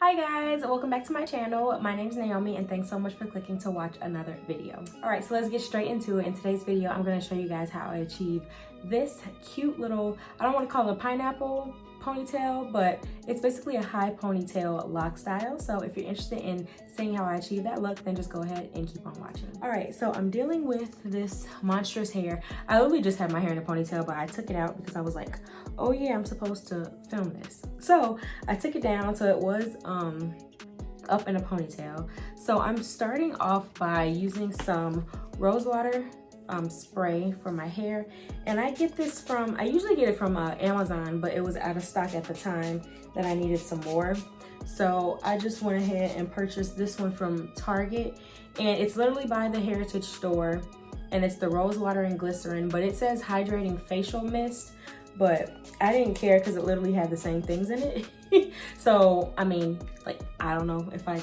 Hi guys, welcome back to my channel. My name is Naomi and thanks so much for clicking to watch another video. All right, so let's get straight into it. In today's video, I'm gonna show you guys how I achieve this cute little, I don't wanna call it a pineapple ponytail, but it's basically a high ponytail lock style. So if you're interested in seeing how I achieve that look, then just go ahead and keep on watching. All right, so I'm dealing with this monstrous hair. I literally just had my hair in a ponytail, but I took it out because I was like, oh yeah, I'm supposed to film this. So I took it down so it was up in a ponytail. So I'm starting off by using some rose water spray for my hair, and I get this from, I usually get it from Amazon, but it was out of stock at the time that I needed some more. So I just went ahead and purchased this one from Target, and it's literally by the Heritage Store, and it's the rose water and glycerin, but it says hydrating facial mist, but I didn't care because it literally had the same things in it. So I mean, like, I don't know if I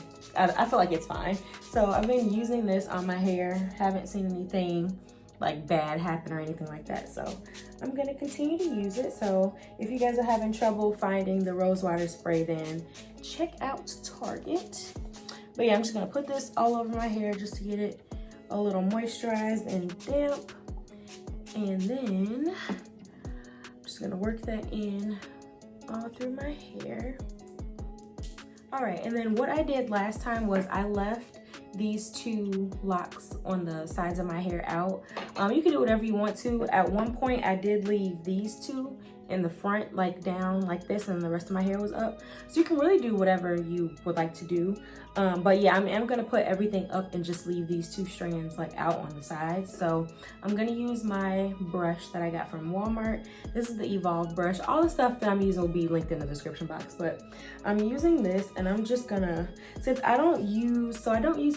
feel like it's fine. So I've been using this on my hair, haven't seen anything like bad happen or anything like that, so I'm gonna continue to use it. So if you guys are having trouble finding the rose water spray, then check out Target. But yeah, I'm just gonna put this all over my hair just to get it a little moisturized and damp, and then I'm just gonna work that in all through my hair. All right, and then what I did last time was I left these two locks on the sides of my hair out. You can do whatever you want to. At one point, I did leave these two in the front, like down like this, and the rest of my hair was up. So you can really do whatever you would like to do. But yeah, I'm gonna put everything up and just leave these two strands like out on the sides. So I'm gonna use my brush that I got from Walmart. This is the Evolve brush. All the stuff that I'm using will be linked in the description box, but I'm using this, and I'm just gonna, since I don't use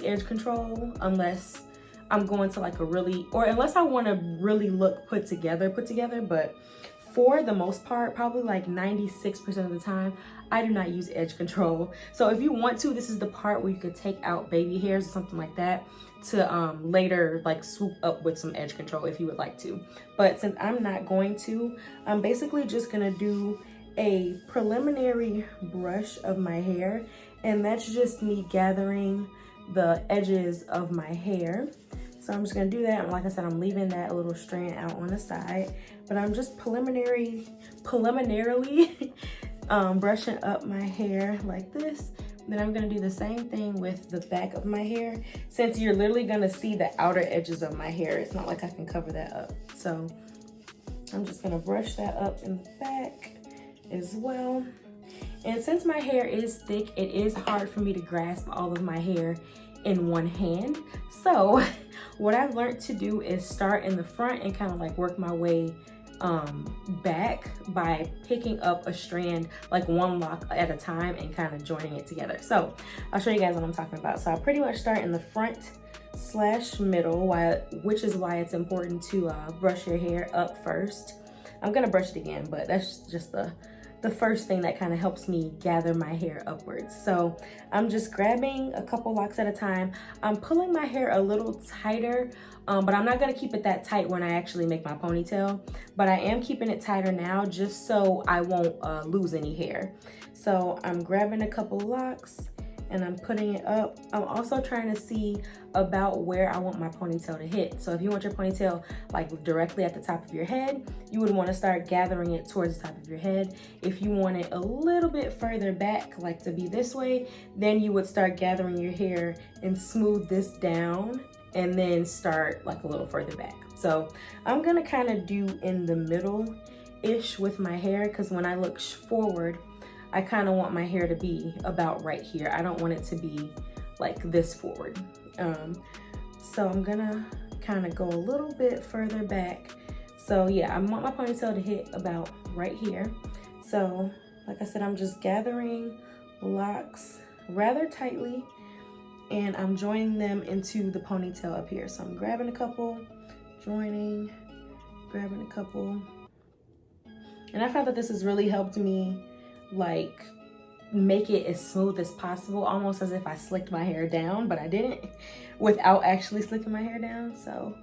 edge control unless I'm going to like a really, or unless I want to really look put together, but for the most part, probably like 96% of the time, I do not use edge control. So if you want to, this is the part where you could take out baby hairs or something like that to later like swoop up with some edge control if you would like to. But since I'm not going to, I'm basically just gonna do a preliminary brush of my hair, and that's just me gathering the edges of my hair. So I'm just gonna do that, and like I said, I'm leaving that little strand out on the side, but I'm just preliminarily brushing up my hair like this. Then I'm gonna do the same thing with the back of my hair. Since you're literally gonna see the outer edges of my hair, it's not like I can cover that up. So I'm just gonna brush that up in the back as well. And since my hair is thick, it is hard for me to grasp all of my hair in one hand. So what I've learned to do is start in the front and kind of like work my way back by picking up a strand, like one lock at a time, and kind of joining it together. So I'll show you guys what I'm talking about. So I pretty much start in the front / middle, which is why it's important to brush your hair up first. I'm gonna brush it again, but that's just the first thing that kind of helps me gather my hair upwards. So I'm just grabbing a couple locks at a time. I'm pulling my hair a little tighter, but I'm not gonna keep it that tight when I actually make my ponytail, but I am keeping it tighter now just so I won't lose any hair. So I'm grabbing a couple locks and I'm putting it up. I'm also trying to see about where I want my ponytail to hit. So if you want your ponytail like directly at the top of your head, you would want to start gathering it towards the top of your head. If you want it a little bit further back, like to be this way, then you would start gathering your hair and smooth this down, and then start like a little further back. So I'm gonna kind of do in the middle-ish with my hair, because when I look forward, I kind of want my hair to be about right here. I don't want it to be like this forward. So I'm gonna kind of go a little bit further back. So yeah, I want my ponytail to hit about right here. So like I said, I'm just gathering locks rather tightly, and I'm joining them into the ponytail up here. So I'm grabbing a couple, joining, grabbing a couple. And I found that this has really helped me like make it as smooth as possible, almost as if I slicked my hair down, but I didn't, without actually slicking my hair down. So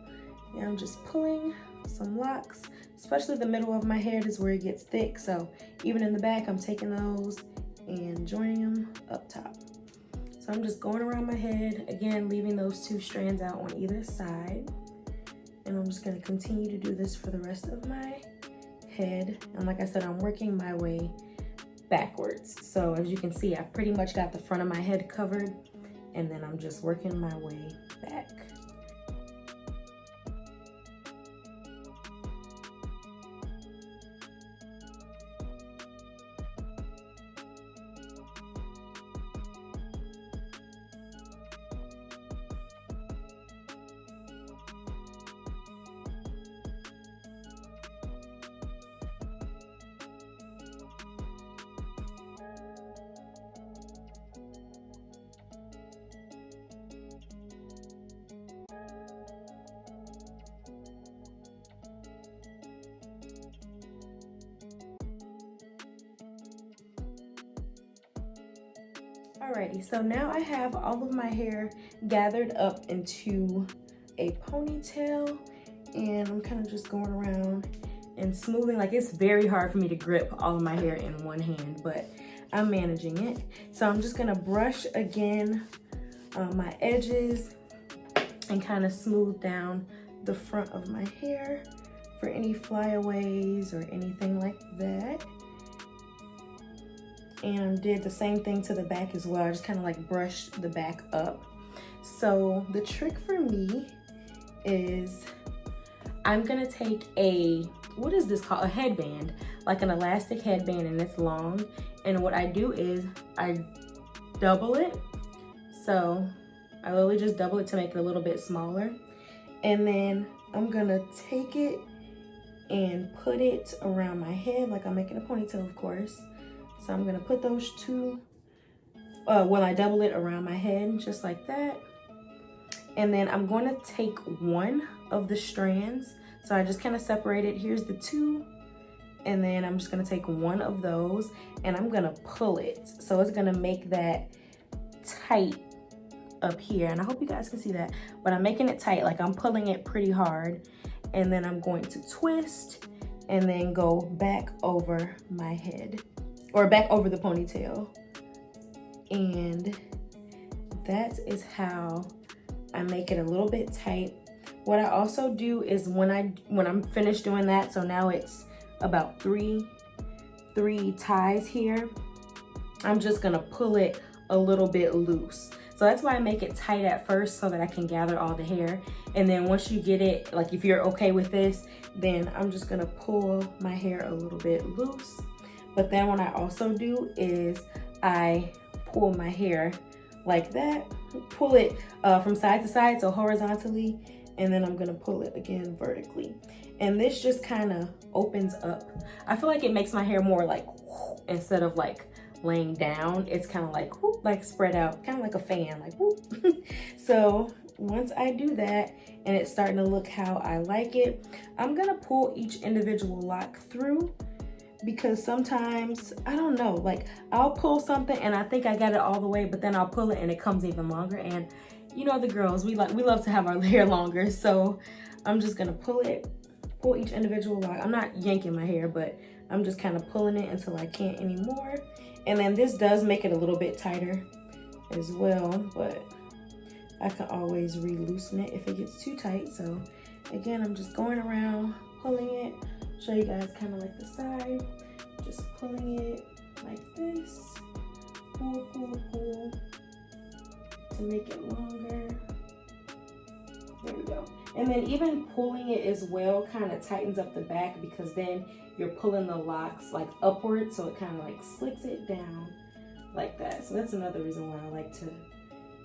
yeah, I'm just pulling some locks, especially the middle of my hair is where it gets thick. So even in the back, I'm taking those and joining them up top. So I'm just going around my head, again, leaving those 2 strands out on either side. And I'm just gonna continue to do this for the rest of my head. And like I said, I'm working my way backwards. So as you can see, I pretty much got the front of my head covered, and then I'm just working my way back. Alrighty, so now I have all of my hair gathered up into a ponytail, and I'm kind of just going around and smoothing. Like, it's very hard for me to grip all of my hair in one hand, but I'm managing it. So I'm just gonna brush again my edges and kind of smooth down the front of my hair for any flyaways or anything like that. And did the same thing to the back as well. I just kind of like brushed the back up. So the trick for me is I'm gonna take a, what is this called? A headband, like an elastic headband, and it's long. And what I do is I double it. So I literally just double it to make it a little bit smaller. And then I'm gonna take it and put it around my head, like I'm making a ponytail, of course. So I'm gonna put those 2, well, I double it around my head, just like that. And then I'm gonna take one of the strands. So I just kind of separate it. Here's the 2. And then I'm just gonna take one of those and I'm gonna pull it. So it's gonna make that tight up here. And I hope you guys can see that, but I'm making it tight, like I'm pulling it pretty hard. And then I'm going to twist and then go back over my head, or back over the ponytail. And that is how I make it a little bit tight. What I also do is when I'm finished doing that, so now it's about three ties here, I'm just gonna pull it a little bit loose. So that's why I make it tight at first, so that I can gather all the hair. And then once you get it, like if you're okay with this, then I'm just gonna pull my hair a little bit loose. But then what I also do is I pull my hair like that, pull it from side to side, so horizontally, and then I'm gonna pull it again vertically. And this just kind of opens up. I feel like it makes my hair more like, instead of like laying down, it's kind of like, whoop, like spread out, kind of like a fan, like whoop. So once I do that and it's starting to look how I like it, I'm gonna pull each individual lock through, because sometimes, I don't know, like I'll pull something and I think I got it all the way, but then I'll pull it and it comes even longer. And you know, the girls, we love to have our hair longer. So I'm just gonna pull each individual lock. I'm not yanking my hair, but I'm just kind of pulling it until I can't anymore. And then this does make it a little bit tighter as well, but I can always re-loosen it if it gets too tight. So again, I'm just going around, pulling it, show you guys kind of like the side, just pulling it like this, pull, pull, pull, to make it longer. There we go. And then even pulling it as well kind of tightens up the back, because then you're pulling the locks like upward, so it kind of like slicks it down like that. So that's another reason why I like to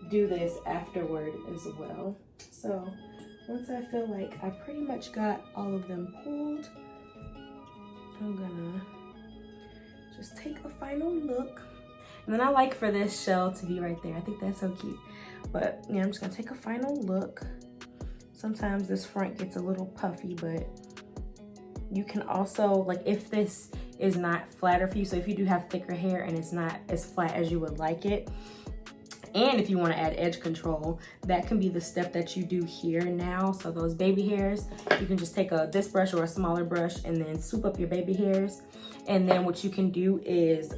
do this afterward as well. So once I feel like I pretty much got all of them pulled, I'm gonna just take a final look. And then I like for this shell to be right there. I think that's so cute. But yeah, I'm just gonna take a final look. Sometimes this front gets a little puffy, but you can also, like if this is not flatter for you, so if you do have thicker hair and it's not as flat as you would like it, And if you want to add edge control, that can be the step that you do here now. So those baby hairs, you can just take this brush or a smaller brush and then swoop up your baby hairs. And then what you can do is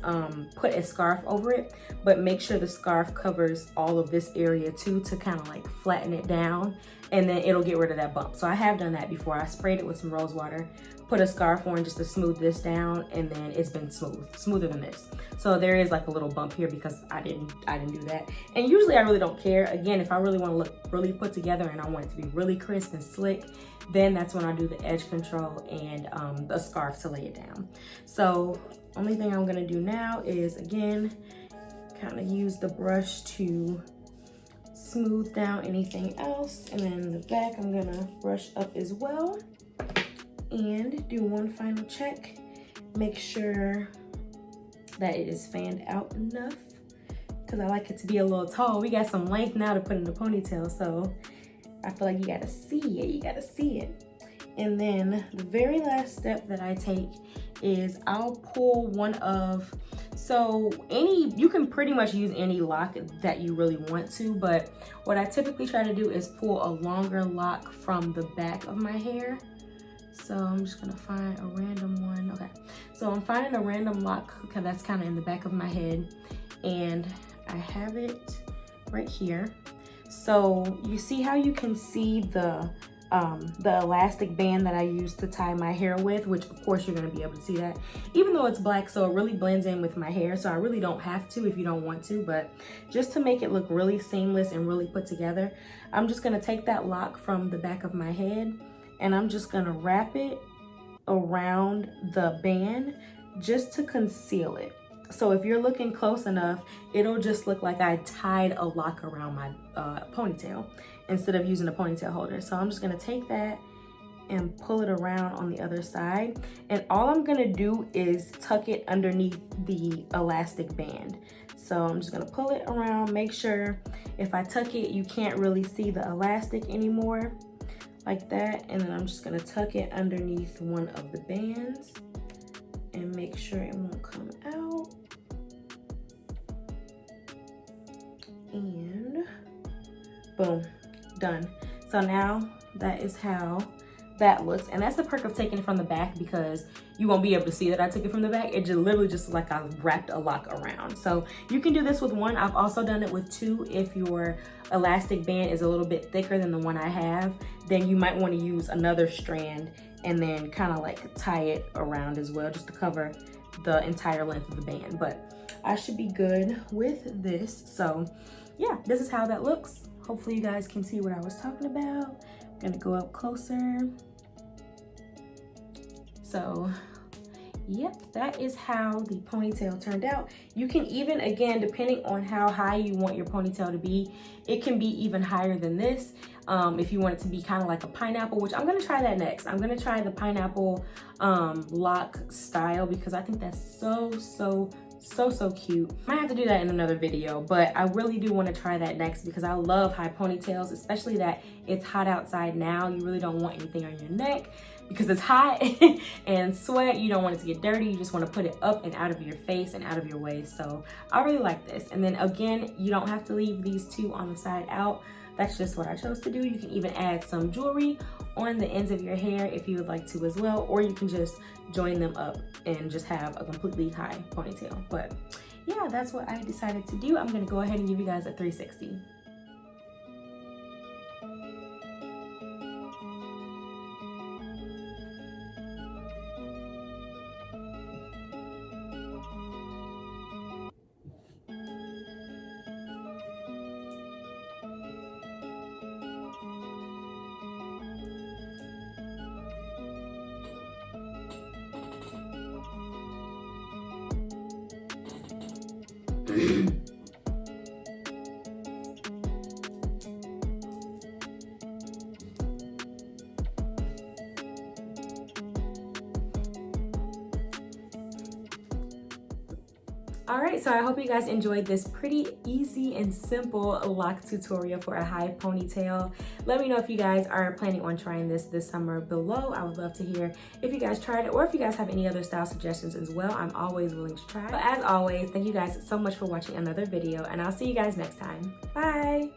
put a scarf over it, but make sure the scarf covers all of this area too, to kind of like flatten it down, and then it'll get rid of that bump. So I have done that before. I sprayed it with some rose water, put a scarf on just to smooth this down, and then it's been smoother than this. So there is like a little bump here because I didn't do that. And usually I really don't care. Again, if I really want to look really put together and I want it to be really crisp and slick, then that's when I do the edge control and a scarf to lay it down. So only thing I'm gonna do now is, again, kind of use the brush to smooth down anything else. And then the back, I'm gonna brush up as well and do one final check. Make sure that it is fanned out enough, because I like it to be a little tall. We got some length now to put in the ponytail, so I feel like you gotta see it, you gotta see it. And then the very last step that I take is I'll pull one of, so you can pretty much use any lock that you really want to, but what I typically try to do is pull a longer lock from the back of my hair. So I'm just gonna find a random one. Okay, so I'm finding a random lock because that's kind of in the back of my head, and I have it right here. So you see how you can see the elastic band that I used to tie my hair with, which of course you're gonna be able to see that, even though it's black, so it really blends in with my hair. So I really don't have to if you don't want to, but just to make it look really seamless and really put together, I'm just gonna take that lock from the back of my head and I'm just gonna wrap it around the band just to conceal it. So if you're looking close enough, it'll just look like I tied a lock around my ponytail instead of using a ponytail holder. So I'm just gonna take that and pull it around on the other side. And all I'm gonna do is tuck it underneath the elastic band. So I'm just gonna pull it around, make sure if I tuck it, you can't really see the elastic anymore, like that. And then I'm just gonna tuck it underneath one of the bands and make sure it won't come out. And boom, done. So now that is how that looks. And that's the perk of taking it from the back, because you won't be able to see that I took it from the back. It just literally just like I wrapped a lock around. So you can do this with one. I've also done it with two. If your elastic band is a little bit thicker than the one I have, then you might want to use another strand and then kind of like tie it around as well, just to cover the entire length of the band. But I should be good with this. So yeah, this is how that looks. Hopefully you guys can see what I was talking about. I'm gonna go up closer. So yep, that is how the ponytail turned out. You can even, again, depending on how high you want your ponytail to be, it can be even higher than this. If you want it to be kind of like a pineapple, which I'm gonna try that next. I'm gonna try the pineapple lock style, because I think that's so cute. Might have to do that in another video, but I really do want to try that next because I love high ponytails, especially that it's hot outside now. You really don't want anything on your neck because it's hot and sweat. You don't want it to get dirty. You just want to put it up and out of your face and out of your way. So I really like this. And then again, you don't have to leave these two on the side out. That's just what I chose to do. You can even add some jewelry on the ends of your hair if you would like to as well, or you can just join them up and just have a completely high ponytail. But yeah, that's what I decided to do. I'm gonna go ahead and give you guys a 360. All right, so I hope you guys enjoyed this pretty easy and simple lock tutorial for a high ponytail. Let me know if you guys are planning on trying this summer below. I would love to hear if you guys tried it or if you guys have any other style suggestions as well. I'm always willing to try. But as always, thank you guys so much for watching another video, and I'll see you guys next time. Bye.